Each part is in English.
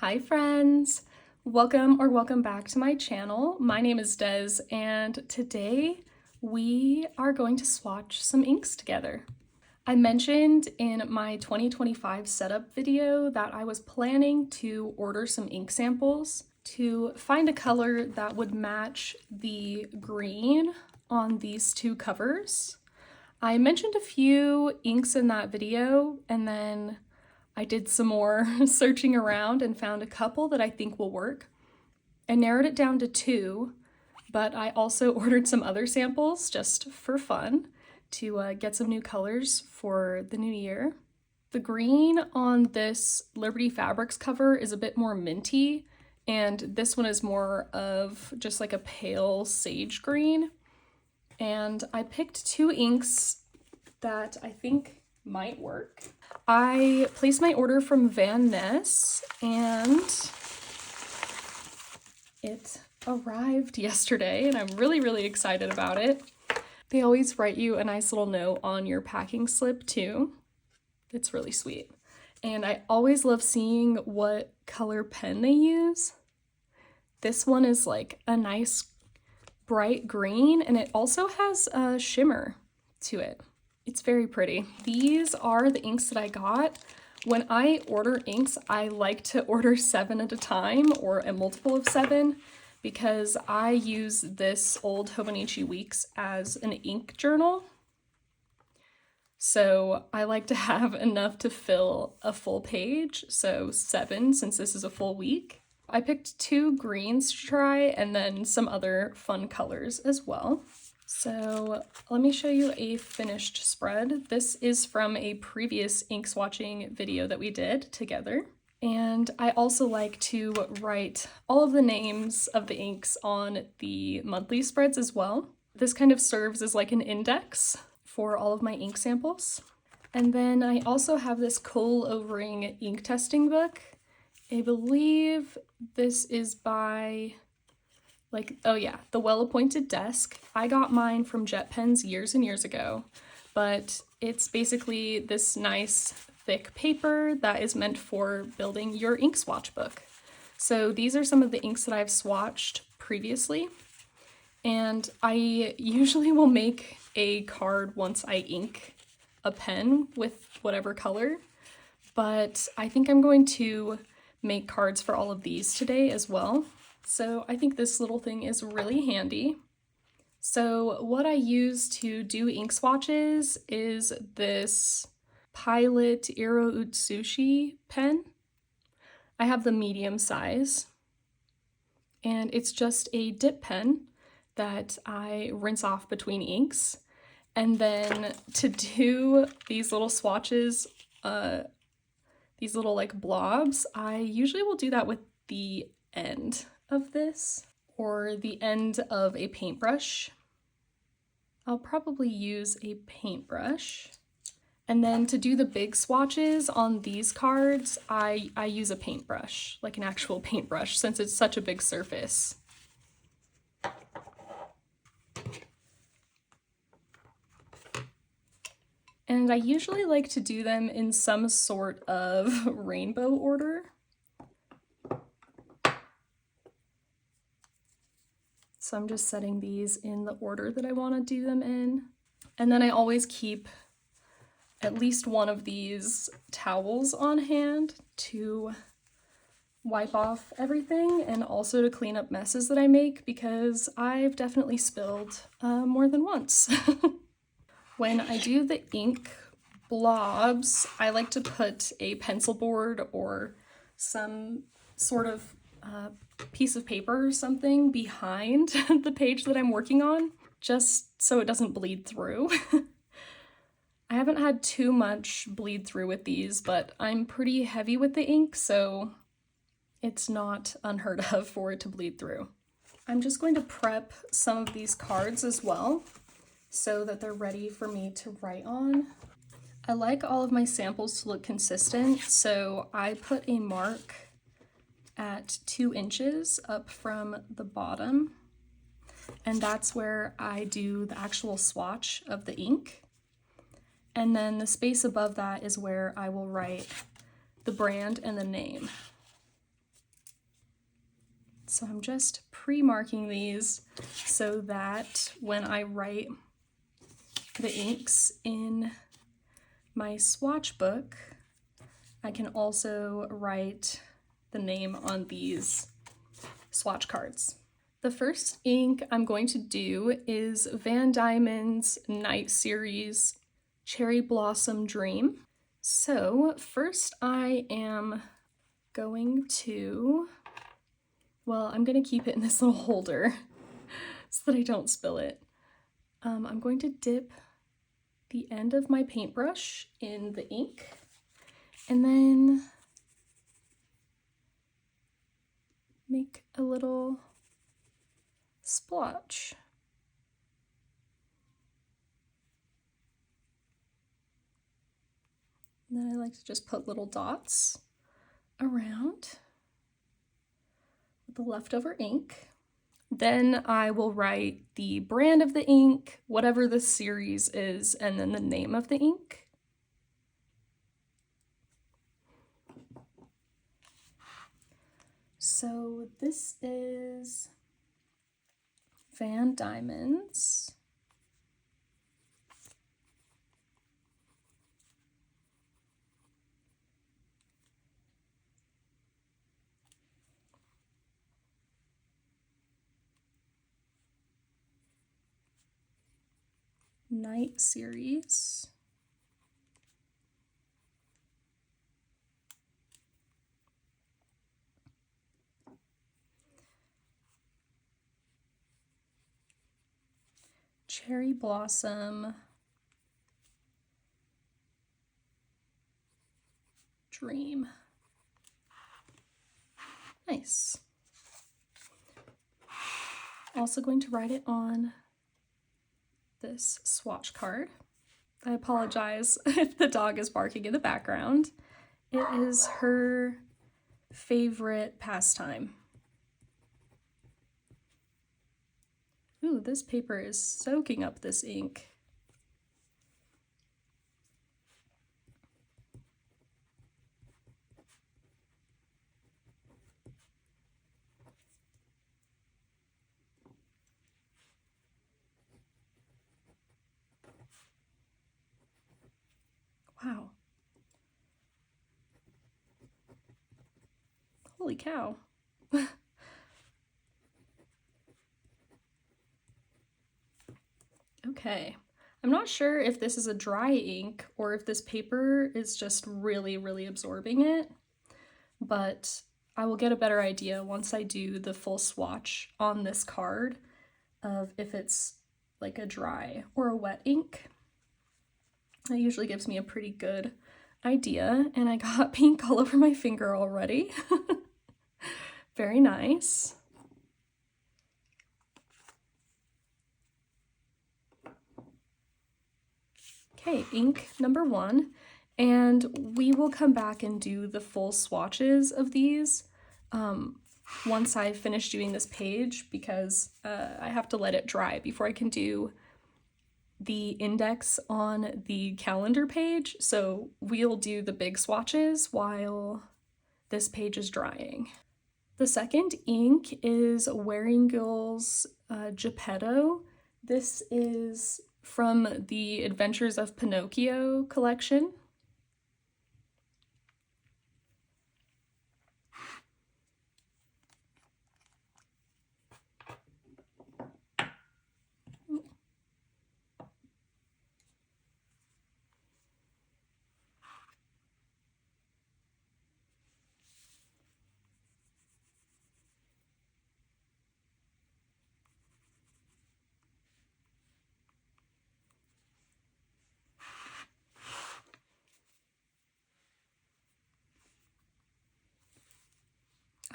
Hi friends! Welcome back to my channel. My name is Des and today we are going to swatch some inks together. I mentioned in my 2025 setup video that I was planning to order some ink samples to find a color that would match the green on these two covers. I mentioned a few inks in that video and then I did some more searching around and found a couple that I think will work. I narrowed it down to two, but I also ordered some other samples just for fun to get some new colors for the new year. The green on this Liberty Fabrics cover is a bit more minty, and this one is more of just like a pale sage green. And I picked two inks that I think might work. I placed my order from Vanness and it arrived yesterday and I'm really excited about it. They always write you a nice little note on your packing slip too. It's really sweet. And I always love seeing what color pen they use. This one is like a nice bright green and it also has a shimmer to it. It's very pretty. These are the inks that I got. When I order inks, I like to order 7 at a time or a multiple of 7 because I use this old Hobonichi Weeks as an ink journal. So I like to have enough to fill a full page, so 7 since this is a full week. I picked 2 greens to try and then some other fun colors as well. So let me show you a finished spread. This is from a previous ink swatching video that we did together. And I also like to write all of the names of the inks on the monthly spreads as well. This kind of serves as like an index for all of my ink samples. And then I also have this Kohl Overing ink testing book. I believe this is by The Well-Appointed Desk. I got mine from Jet Pens years and years ago, but it's basically this nice thick paper that is meant for building your ink swatch book. So these are some of the inks that I've swatched previously, and I usually will make a card once I ink a pen with whatever color, but I think I'm going to make cards for all of these today as well. So I think this little thing is really handy. So what I use to do ink swatches is this Pilot Iro Utsushi pen. I have the medium size, and it's just a dip pen that I rinse off between inks. And then to do these little swatches, these little like blobs, I usually will do that with the end of this or the end of a paintbrush. I'll probably use a paintbrush. And then to do the big swatches on these cards, I use a paintbrush, like an actual paintbrush, since it's such a big surface. And I usually like to do them in some sort of rainbow order. So I'm just setting these in the order that I want to do them in. And then I always keep at least one of these towels on hand to wipe off everything and also to clean up messes that I make because I've definitely spilled more than once. When I do the ink blobs, I like to put a pencil board or some sort of piece of paper or something behind the page that I'm working on, just so it doesn't bleed through. I haven't had too much bleed through with these, but I'm pretty heavy with the ink, so it's not unheard of for it to bleed through. I'm just going to prep some of these cards as well, so that they're ready for me to write on. I like all of my samples to look consistent, so I put a mark at 2 inches up from the bottom, and that's where I do the actual swatch of the ink. And then the space above that is where I will write the brand and the name. So I'm just pre-marking these so that when I write the inks in my swatch book, I can also write the name on these swatch cards. The first ink I'm going to do is Van Diemen's Night Series Cherry Blossom Dream. So first I am going to, well, I'm going to keep it in this little holder so that I don't spill it. I'm going to dip the end of my paintbrush in the ink and then make a little splotch. And then I like to just put little dots around with the leftover ink. Then I will write the brand of the ink, whatever the series is, and then the name of the ink. So this is Van Diemen's Night Series. Cherry Blossom Dream. Nice. Also going to write it on this swatch card. I apologize if the dog is barking in the background. It is her favorite pastime. Ooh, this paper is soaking up this ink. Wow. Holy cow. Okay. I'm not sure if this is a dry ink or if this paper is just really, really absorbing it, but I will get a better idea once I do the full swatch on this card of if it's like a dry or a wet ink. That usually gives me a pretty good idea, and I got pink all over my finger already. Very nice. Okay, ink number 1, and we will come back and do the full swatches of these once I finish doing this page, because I have to let it dry before I can do the index on the calendar page, so we'll do the big swatches while this page is drying. The second ink is Waringill's Geppetto. This is from the Adventures of Pinocchio collection.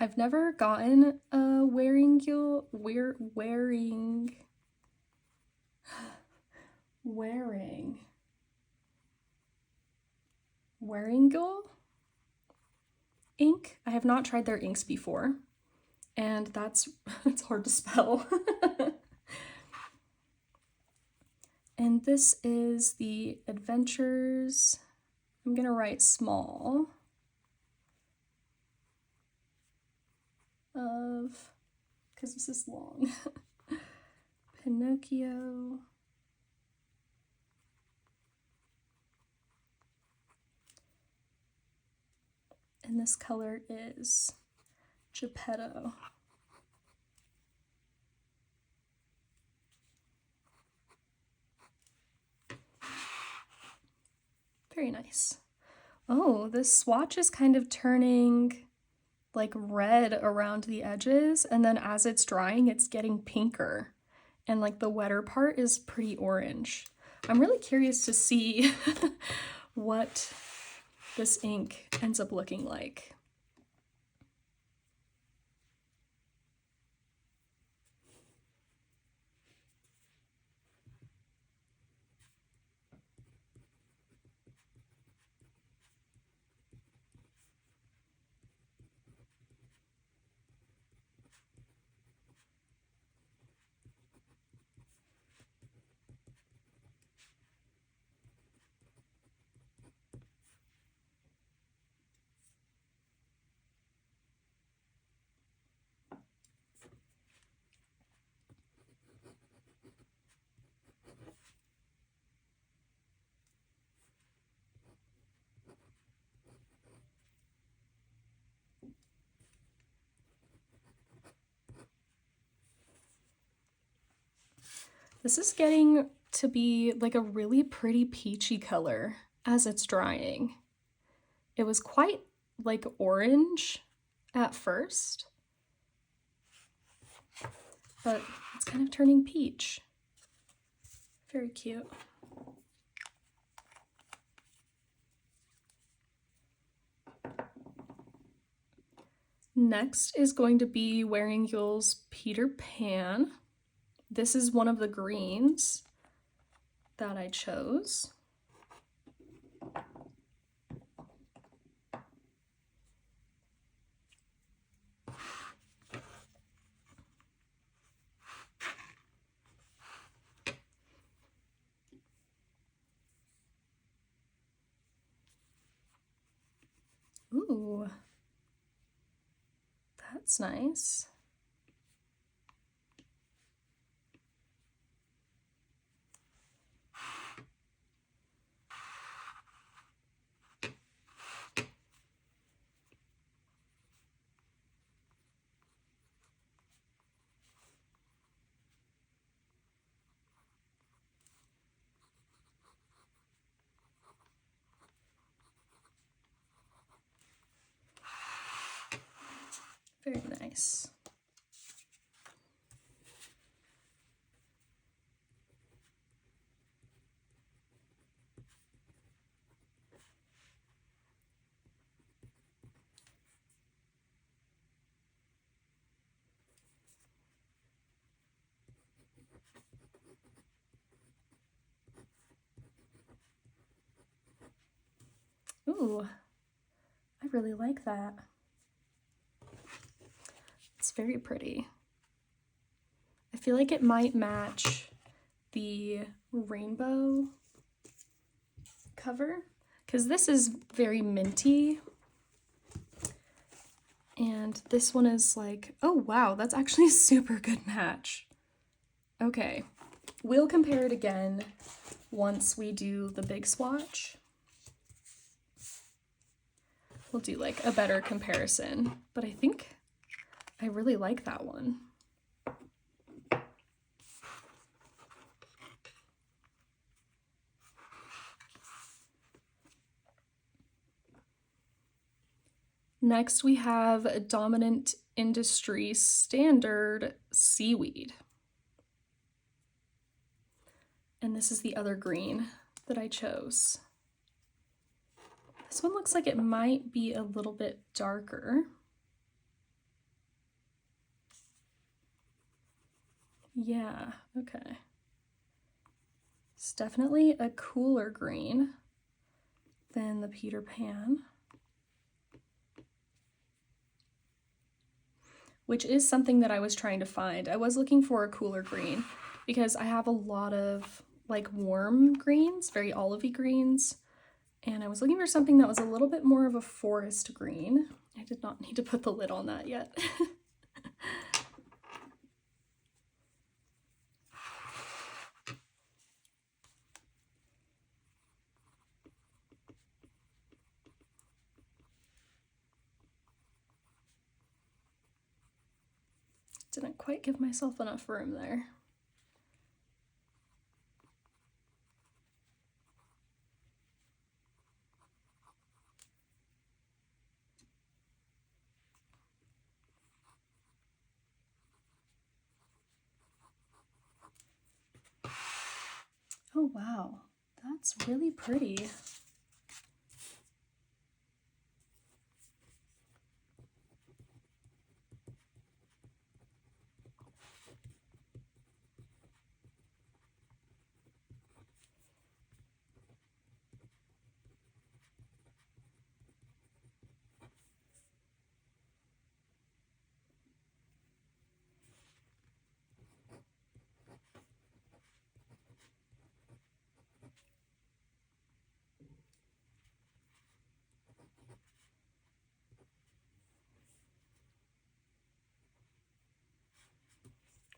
I've never gotten a Waringill, Waringill ink. I have not tried their inks before, and it's hard to spell. And this is the Adventures. I'm gonna write small of because this is long. Pinocchio. And this color is Geppetto. Very nice. Oh, this swatch is kind of turning like red around the edges, and then as it's drying, it's getting pinker. And like the wetter part is pretty orange. I'm really curious to see what this ink ends up looking like. This is getting to be like a really pretty peachy color as it's drying. It was quite like orange at first, but it's kind of turning peach. Very cute. Next is going to be Wearing Yule's Peter Pan. This is one of the greens that I chose. Ooh, that's nice. Very nice. Ooh, I really like that. It's very pretty. I feel like it might match the rainbow cover because this is very minty. And this one is like, oh wow, that's actually a super good match. Okay, we'll compare it again once we do the big swatch. We'll do like a better comparison, but I think I really like that one. Next, we have a Dominant Industry Standard Seaweed. And this is the other green that I chose. This one looks like it might be a little bit darker. Yeah, okay. It's definitely a cooler green than the Peter Pan, which is something that I was trying to find. I was looking for a cooler green because I have a lot of like warm greens, very olivey greens, and I was looking for something that was a little bit more of a forest green. I did not need to put the lid on that yet. Didn't quite give myself enough room there. Oh wow, that's really pretty.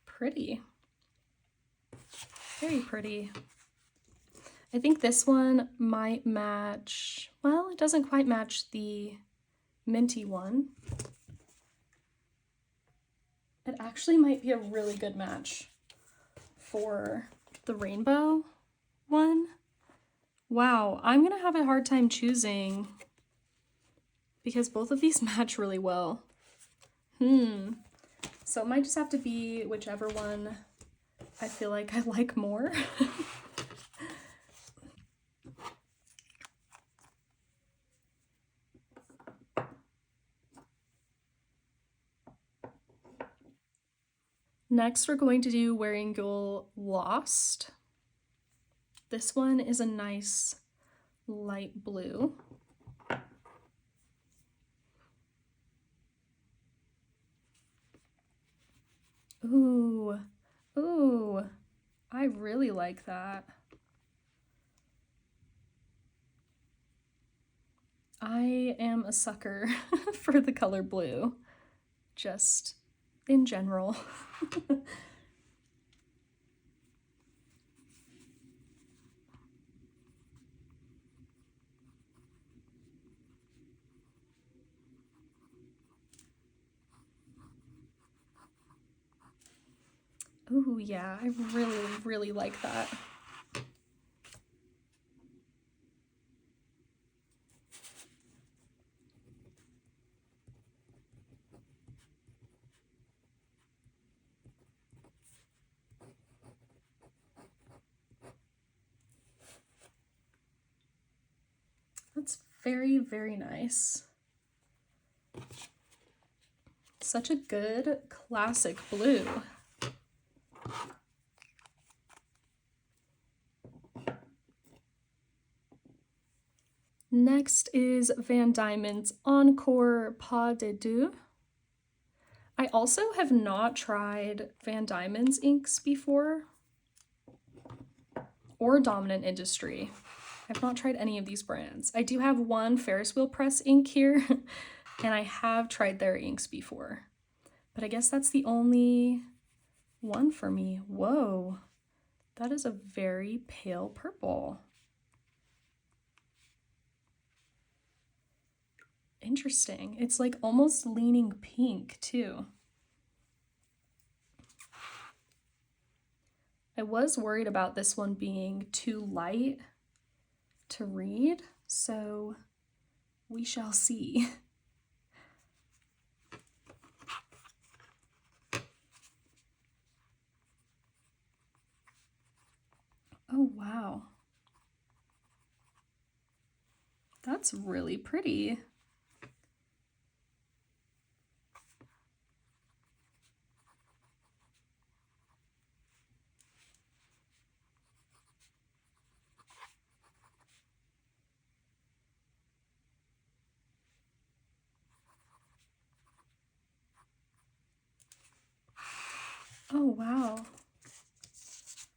Pretty. Very pretty. I think this one might match, well, it doesn't quite match the minty one. It actually might be a really good match for the rainbow one. Wow, I'm gonna have a hard time choosing because both of these match really well. So it might just have to be whichever one I feel like I like more. Next, we're going to do Wearing Girl Lost. This one is a nice light blue. Ooh, ooh, I really like that. I am a sucker for the color blue, just in general. Ooh, yeah, I really, really like that. That's very, very nice. Such a good classic blue. Next is Van Diemen's Encore Pas de Deux. I also have not tried Van Diemen's inks before, or Dominant Industry. I've not tried any of these brands. I do have one Ferris wheel press ink here, and I have tried their inks before. But I guess that's the only one for me. Whoa, that is a very pale purple. Interesting. It's like almost leaning pink too. I was worried about this one being too light to read, so we shall see. Oh, wow. That's really pretty. Oh, wow.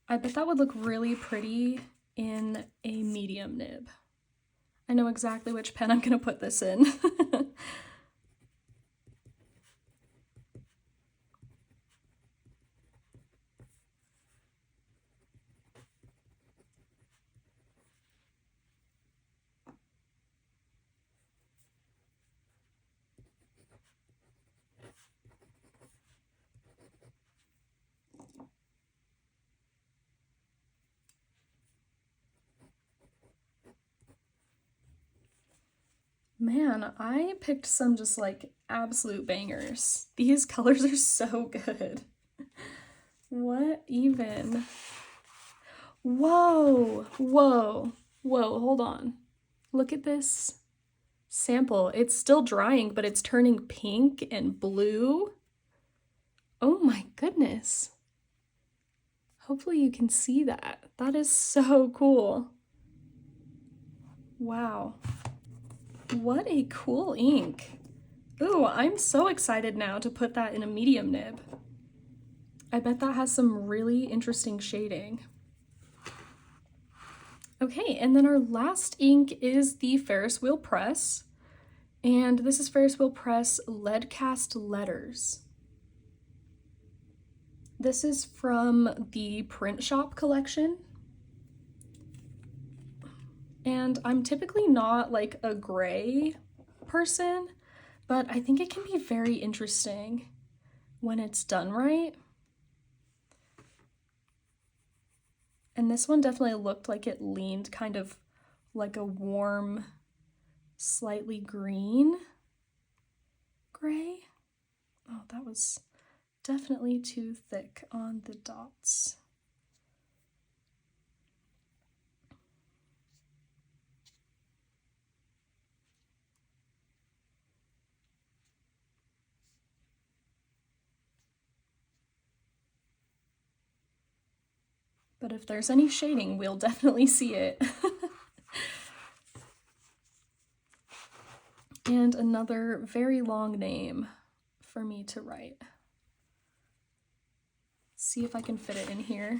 I bet that would look really pretty in a medium nib. I know exactly which pen I'm gonna put this in. Man, I picked some just like absolute bangers. These colors are so good. What even? Whoa, whoa, whoa, hold on. Look at this sample. It's still drying, but it's turning pink and blue. Oh my goodness. Hopefully you can see that. That is so cool. Wow. What a cool ink. Ooh, I'm so excited now to put that in a medium nib. I bet that has some really interesting shading. Okay, and then our last ink is the Ferris Wheel Press. And this is Ferris Wheel Press Lead Cast Letters. This is from the Print Shop collection. And I'm typically not like a gray person, but I think it can be very interesting when it's done right. And this one definitely looked like it leaned kind of like a warm, slightly green gray. Oh, that was definitely too thick on the dots. But if there's any shading, we'll definitely see it. And another very long name for me to write. See if I can fit it in here.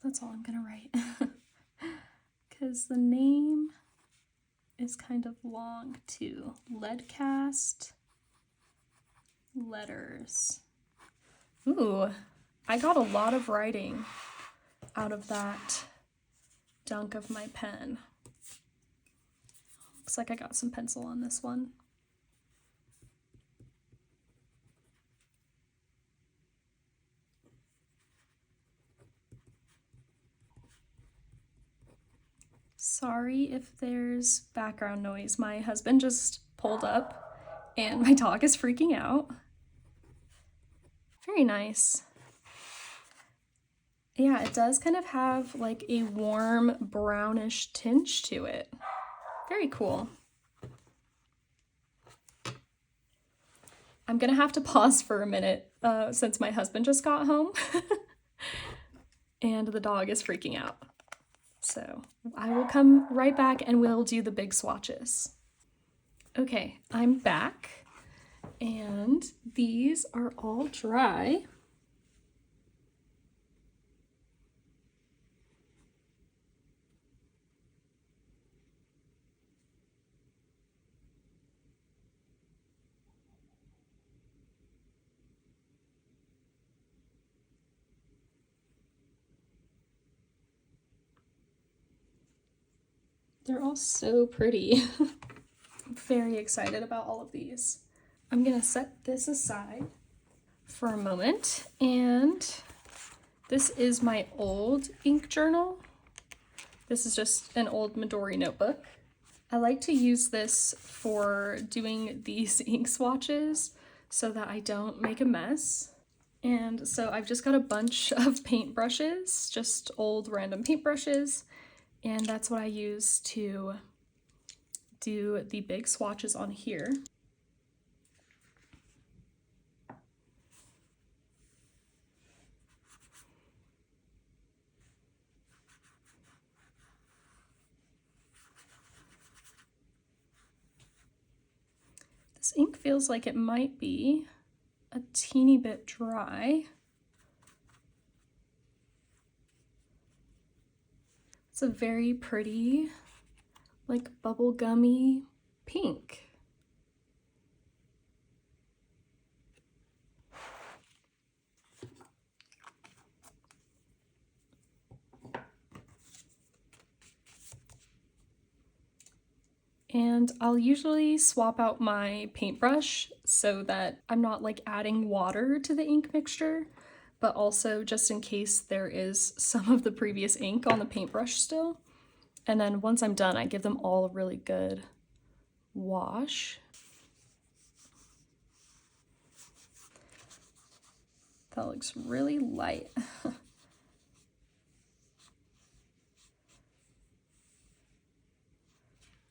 That's all I'm gonna write. Because the name is kind of long too. Lead Cast Letters. Ooh, I got a lot of writing out of that dunk of my pen. Looks like I got some pencil on this one. Sorry if there's background noise. My husband just pulled up and my dog is freaking out. Very nice. Yeah, it does kind of have like a warm brownish tinge to it. Very cool. I'm gonna have to pause for a minute since my husband just got home and the dog is freaking out. So I will come right back and we'll do the big swatches. Okay, I'm back and these are all dry. They're all so pretty. I'm very excited about all of these. I'm gonna set this aside for a moment, and this is my old ink journal. This is just an old Midori notebook. I like to use this for doing these ink swatches so that I don't make a mess. And so I've just got a bunch of paintbrushes, just old random paintbrushes, and that's what I use to do the big swatches on here. This ink feels like it might be a teeny bit dry. It's a very pretty like bubblegummy pink. And I'll usually swap out my paintbrush so that I'm not like adding water to the ink mixture, but also just in case there is some of the previous ink on the paintbrush still. And then once I'm done, I give them all a really good wash. That looks really light.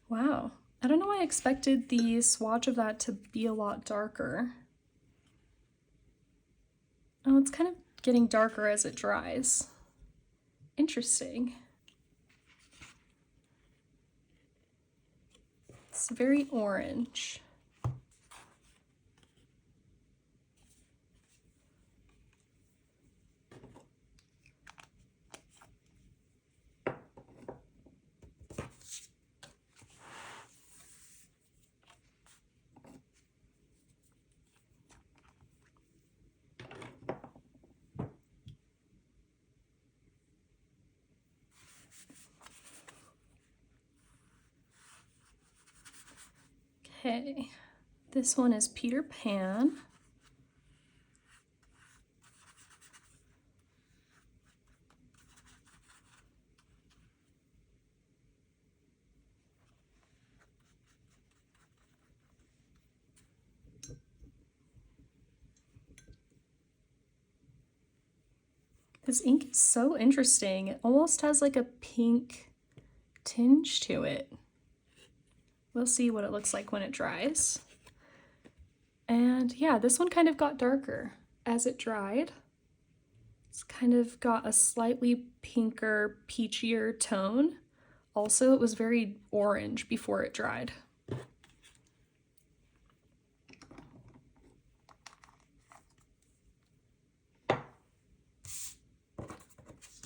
Wow. I don't know why I expected the swatch of that to be a lot darker. Oh, it's kind of getting darker as it dries. Interesting. It's very orange. Okay, this one is Peter Pan. This ink is so interesting. It almost has like a pink tinge to it. We'll see what it looks like when it dries. And yeah, this one kind of got darker as it dried. It's kind of got a slightly pinker, peachier tone. Also, it was very orange before it dried.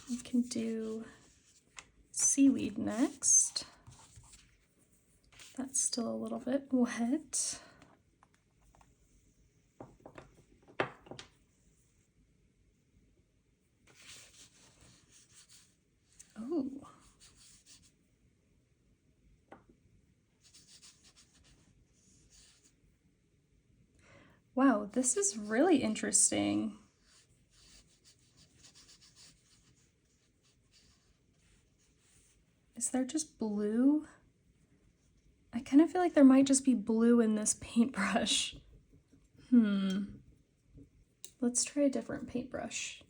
We can do seaweed next. That's still a little bit wet. Oh. Wow, this is really interesting. Is there just blue? I kind of feel like there might just be blue in this paintbrush. Let's try a different paintbrush.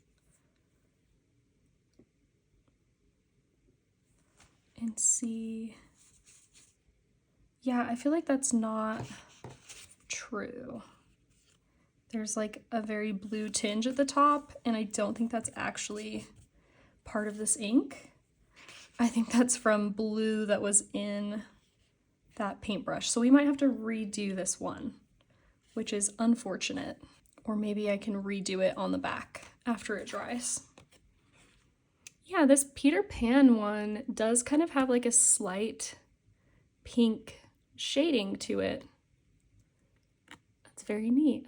And see. Yeah, I feel like that's not true. There's like a very blue tinge at the top, and I don't think that's actually part of this ink. I think that's from blue that was in that paintbrush. So we might have to redo this one, which is unfortunate. Or maybe I can redo it on the back after it dries. Yeah, this Peter Pan one does kind of have like a slight pink shading to it. That's very neat.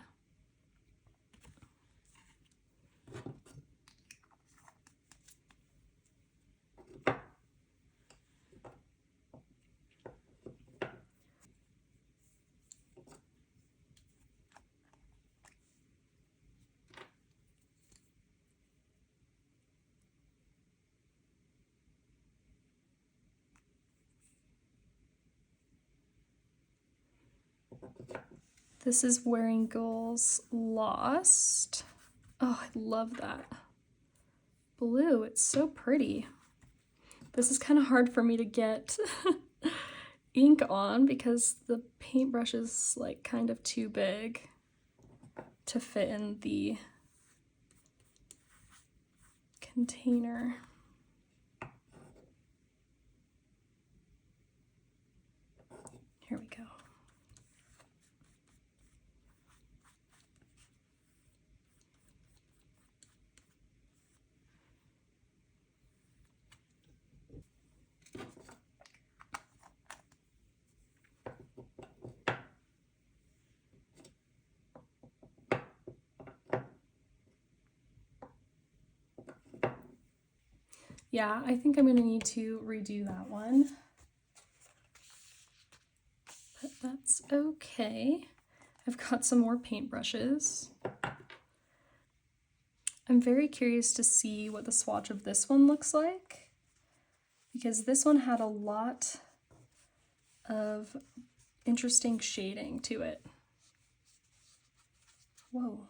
This is Wearing Girls Lost. Oh, I love that blue. It's so pretty. This is kind of hard for me to get ink on because the paintbrush is like kind of too big to fit in the container. Here we go. Yeah, I think I'm gonna need to redo that one. But that's okay. I've got some more paintbrushes. I'm very curious to see what the swatch of this one looks like, because this one had a lot of interesting shading to it. Whoa.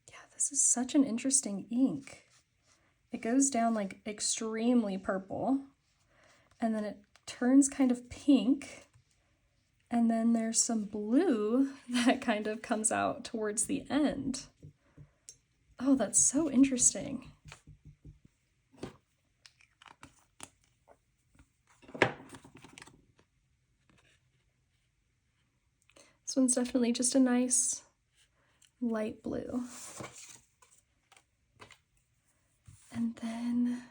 Yeah, this is such an interesting ink. It goes down like extremely purple, and then it turns kind of pink, and then there's some blue that kind of comes out towards the end. Oh, that's so interesting. This one's definitely just a nice light blue. And then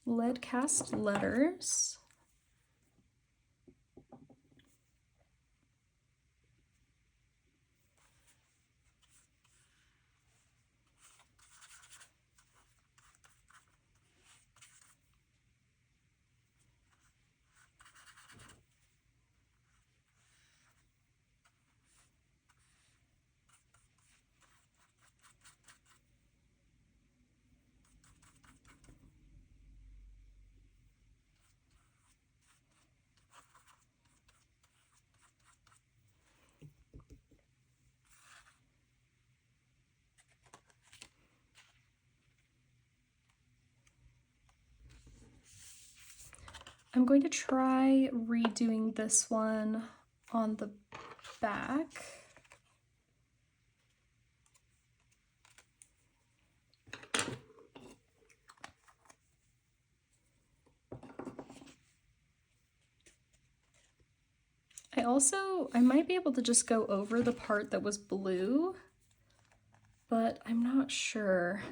lead cast letters. I'm going to try redoing this one on the back. I might be able to just go over the part that was blue, but I'm not sure.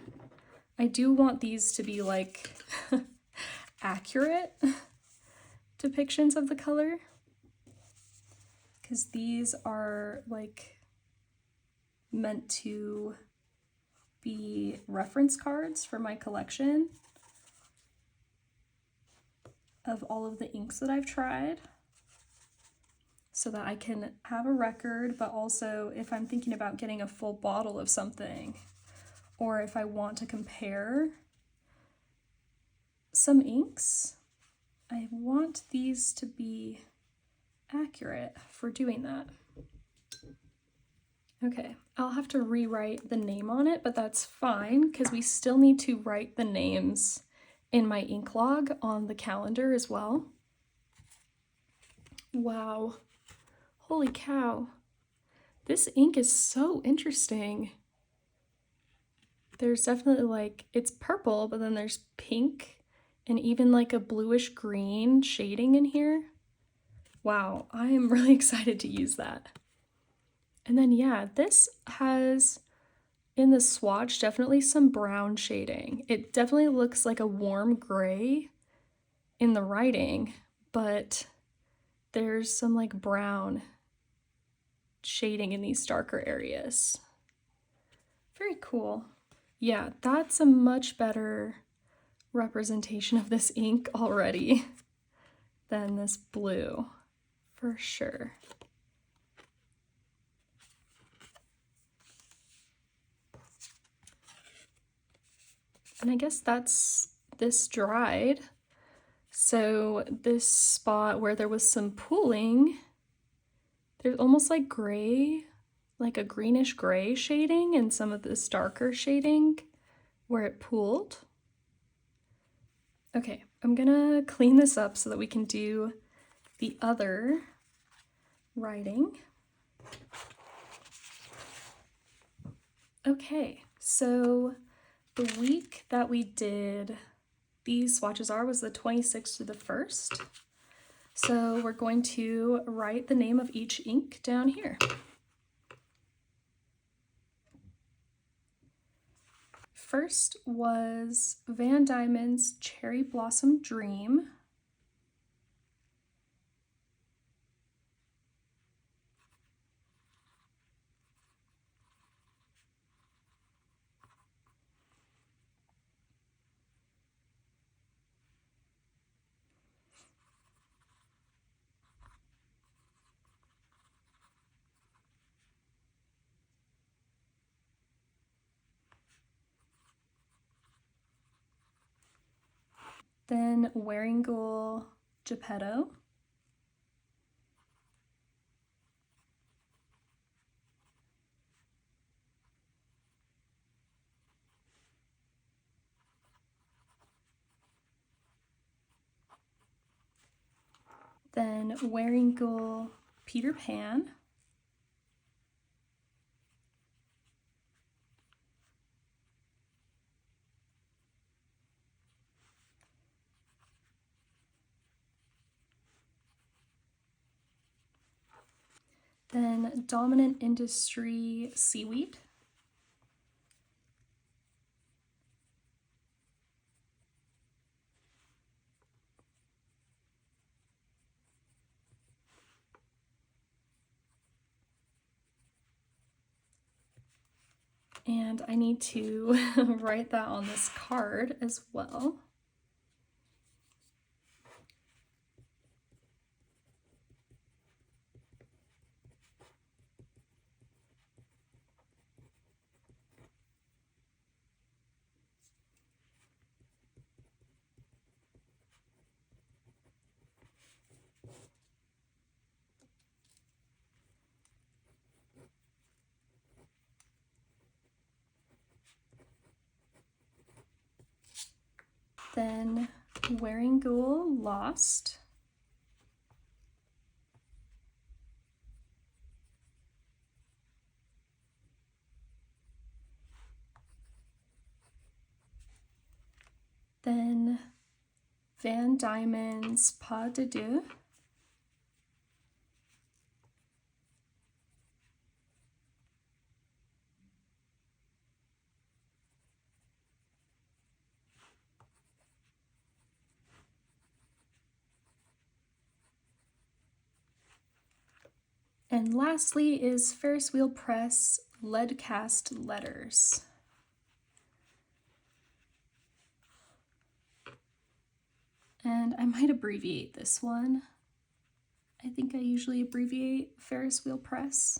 I do want these to be like accurate depictions of the color, because these are like meant to be reference cards for my collection of all of the inks that I've tried, so that I can have a record, but also if I'm thinking about getting a full bottle of something, or if I want to compare some inks, I want these to be accurate for doing that. Okay, I'll have to rewrite the name on it, but that's fine because we still need to write the names in my ink log on the calendar as well. Wow, holy cow. This ink is so interesting. There's definitely like, it's purple, but then there's pink and even like a bluish green shading in here. Wow, I am really excited to use that. And then yeah, this has, in the swatch, definitely some brown shading. It definitely looks like a warm gray in the writing, but there's some like brown shading in these darker areas. Very cool. Yeah, that's a much better representation of this ink already than this blue, for sure. And I guess that's this dried. So this spot where there was some pooling, there's almost like gray, like a greenish gray shading, and some of this darker shading where it pooled. Okay, I'm gonna clean this up so that we can do the other writing. Okay, so the week that we did these swatches was the 26th to the 1st. So we're going to write the name of each ink down here. First was Van Diemen's Cherry Blossom Dream. Then Wearing Goal Geppetto. Then Wearing Goal Peter Pan. Then Dominant Industry Seaweed. And I need to write that on this card as well. Then Wearing Goal Lost. Then Van Diemen's Pas de Deux. And lastly is Ferris Wheel Press Lead Cast Letters. And I might abbreviate this one. I think I usually abbreviate Ferris Wheel Press.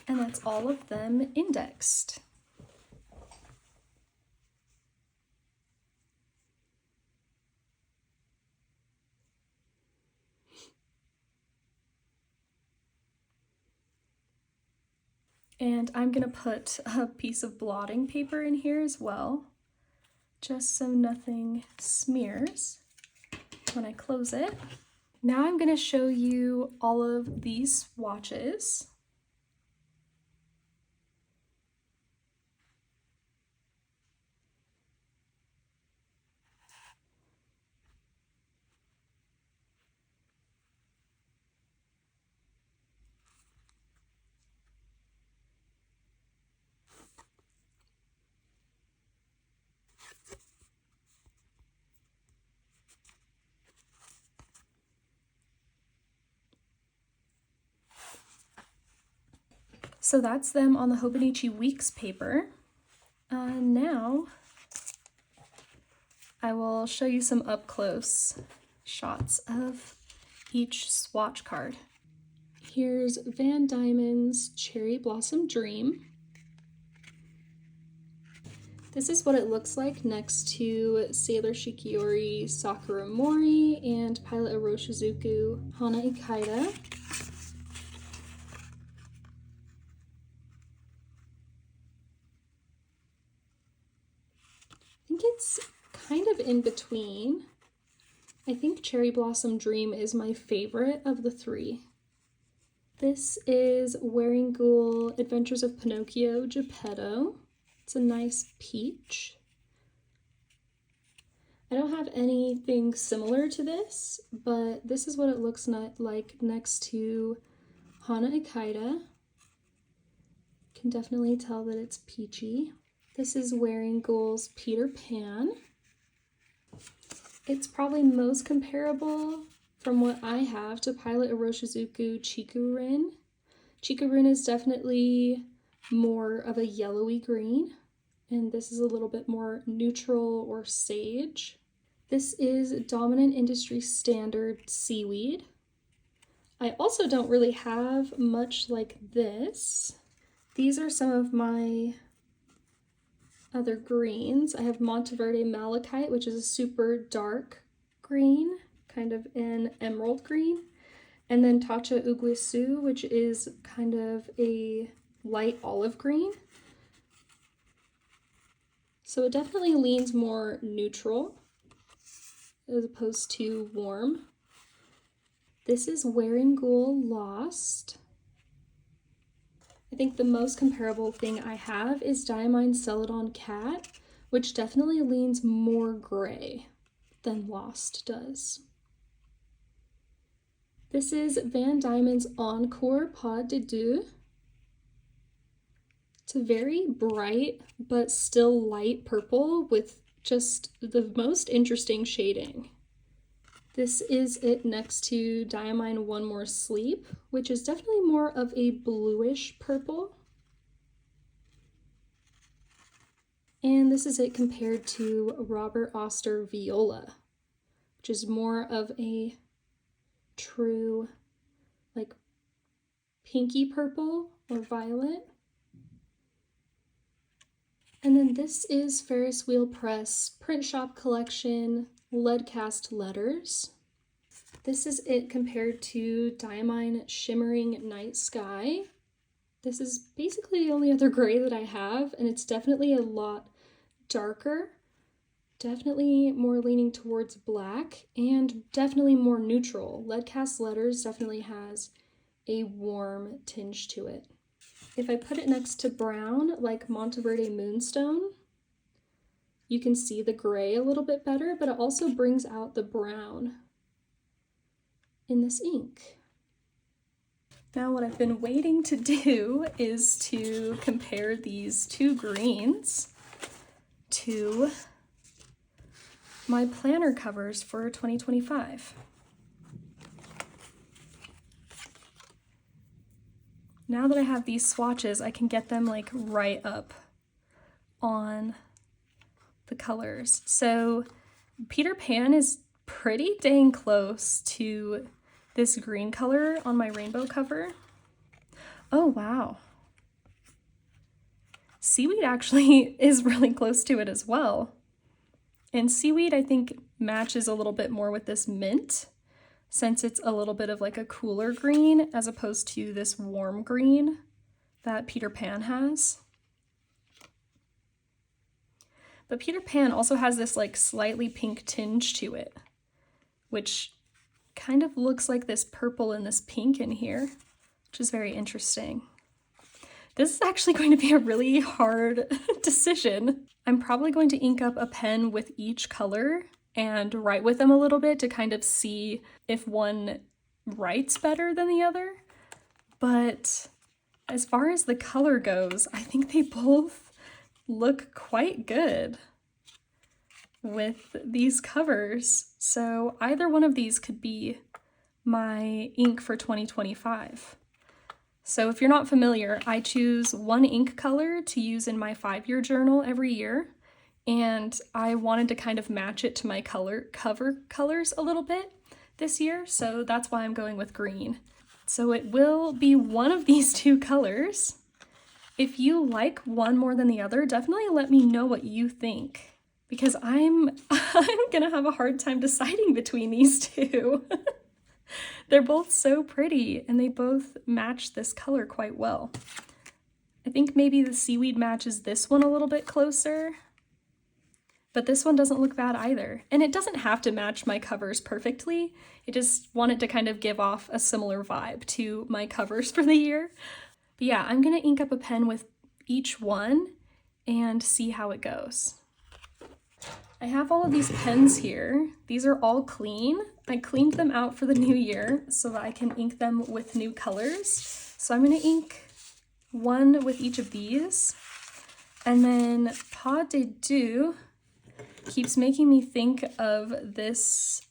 And that's all of them indexed. And I'm gonna put a piece of blotting paper in here as well, just so nothing smears when I close it. Now I'm gonna show you all of these swatches. So that's them on the Hobonichi Weeks paper. Now I will show you some up-close shots of each swatch card. Here's Van Diemen's Cherry Blossom Dream. This is what it looks like next to Sailor Shikiori Sakura Mori and Pilot Iroshizuku Hana Ikaida. I think it's kind of in between. I think Cherry Blossom Dream is my favorite of the three. This is Wearing Goal Adventures of Pinocchio Geppetto. It's a nice peach. I don't have anything similar to this, but this is what it looks like next to Hana Ikaida. Can definitely tell that it's peachy. This is Wearing Goal's Peter Pan. It's probably most comparable from what I have to Pilot Iroshizuku Chikurin. Chikurin is definitely more of a yellowy green, and this is a little bit more neutral or sage. This is Dominant Industry Standard Seaweed. I also don't really have much like this. These are some of my other greens. I have Monteverde Malachite, which is a super dark green, kind of an emerald green. And then Tacha Uguisu, which is kind of a light olive green. So it definitely leans more neutral as opposed to warm. This is Wearing Ghoul Lost. I think the most comparable thing I have is Diamine Celadon Cat, which definitely leans more gray than Lost does. This is Van Diemen's Encore Pas de Deux. It's a very bright but still light purple with just the most interesting shading. This is it next to Diamine One More Sleep, which is definitely more of a bluish purple. And this is it compared to Robert Oster Viola, which is more of a true like pinky purple or violet. And then this is Ferris Wheel Press Print Shop Collection Lead Cast Letters. This is it compared to Diamine Shimmering Night Sky. This is basically the only other gray that I have, and it's definitely a lot darker, definitely more leaning towards black, and definitely more neutral. Lead Cast Letters definitely has a warm tinge to it. If I put it next to brown, like Monteverde Moonstone, you can see the gray a little bit better, but it also brings out the brown in this ink. Now what I've been waiting to do is to compare these two greens to my planner covers for 2025. Now that I have these swatches, I can get them like right up on the colors. So Peter Pan is pretty dang close to this green color on my rainbow cover. Oh, wow. Seaweed actually is really close to it as well. And Seaweed, I think, matches a little bit more with this mint, since it's a little bit of like a cooler green as opposed to this warm green that Peter Pan has. But Peter Pan also has this like slightly pink tinge to it, which kind of looks like this purple and this pink in here, which is very interesting. This is actually going to be a really hard decision. I'm probably going to ink up a pen with each color and write with them a little bit to kind of see if one writes better than the other. But as far as the color goes, I think they both look quite good with these covers. So either one of these could be my ink for 2025. So if you're not familiar, I choose one ink color to use in my 5-year journal every year. And I wanted to kind of match it to my cover colors a little bit this year, so that's why I'm going with green. So it will be one of these two colors. If you like one more than the other, definitely let me know what you think, because I'm gonna have a hard time deciding between these two. They're both so pretty and they both match this color quite well. I think maybe the Seaweed matches this one a little bit closer, but this one doesn't look bad either. And it doesn't have to match my covers perfectly. I just wanted to kind of give off a similar vibe to my covers for the year. But yeah, I'm gonna ink up a pen with each one and see how it goes. I have all of these pens here. These are all clean. I cleaned them out for the new year so that I can ink them with new colors. So I'm gonna ink one with each of these. And then Pas de Deux keeps making me think of this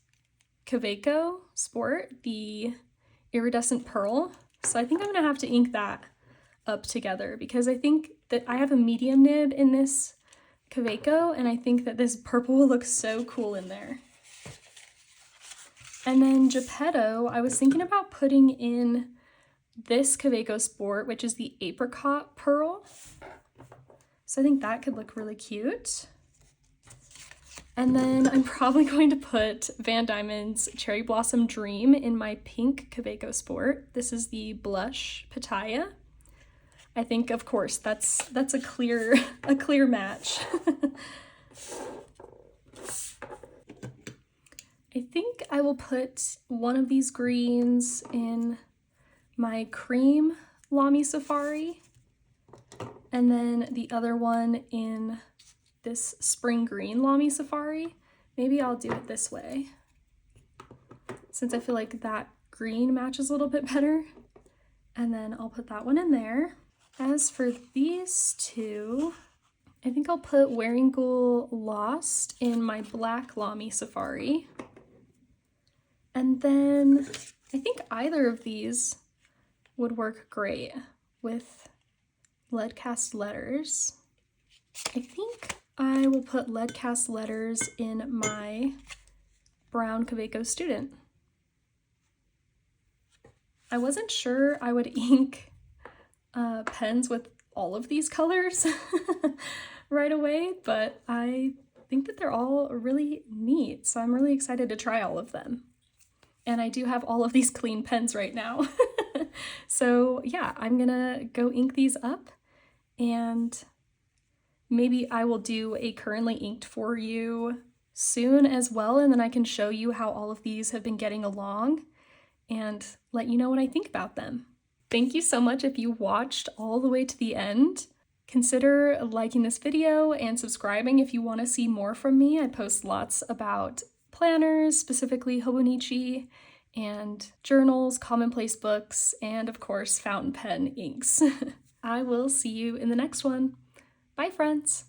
Kaweco Sport, the iridescent pearl. So I think I'm gonna have to ink that up together because I think that I have a medium nib in this Kaweco and I think that this purple will look so cool in there. And then Geppetto, I was thinking about putting in this Kaweco Sport, which is the apricot pearl. So I think that could look really cute. And then I'm probably going to put Van Diemen's Cherry Blossom Dream in my pink Kaweco Sport. This is the blush Pitaya. I think, of course, that's a clear match. I think I will put one of these greens in my cream Lamy Safari, and then the other one in this spring green Lamy Safari. Maybe I'll do it this way, since I feel like that green matches a little bit better. And then I'll put that one in there. As for these two, I think I'll put Wearingeul Lost in my black Lamy Safari. And then I think either of these would work great with lead cast letters. I think I will put lead cast letters in my brown Kaweco Student. I wasn't sure I would ink pens with all of these colors right away, but I think that they're all really neat, so I'm really excited to try all of them. And I do have all of these clean pens right now. So yeah, I'm gonna go ink these up, and maybe I will do a currently inked for you soon as well, and then I can show you how all of these have been getting along and let you know what I think about them. Thank you so much if you watched all the way to the end. Consider liking this video and subscribing if you want to see more from me. I post lots about planners, specifically Hobonichi, and journals, commonplace books, and of course fountain pen inks. I will see you in the next one. Bye, friends!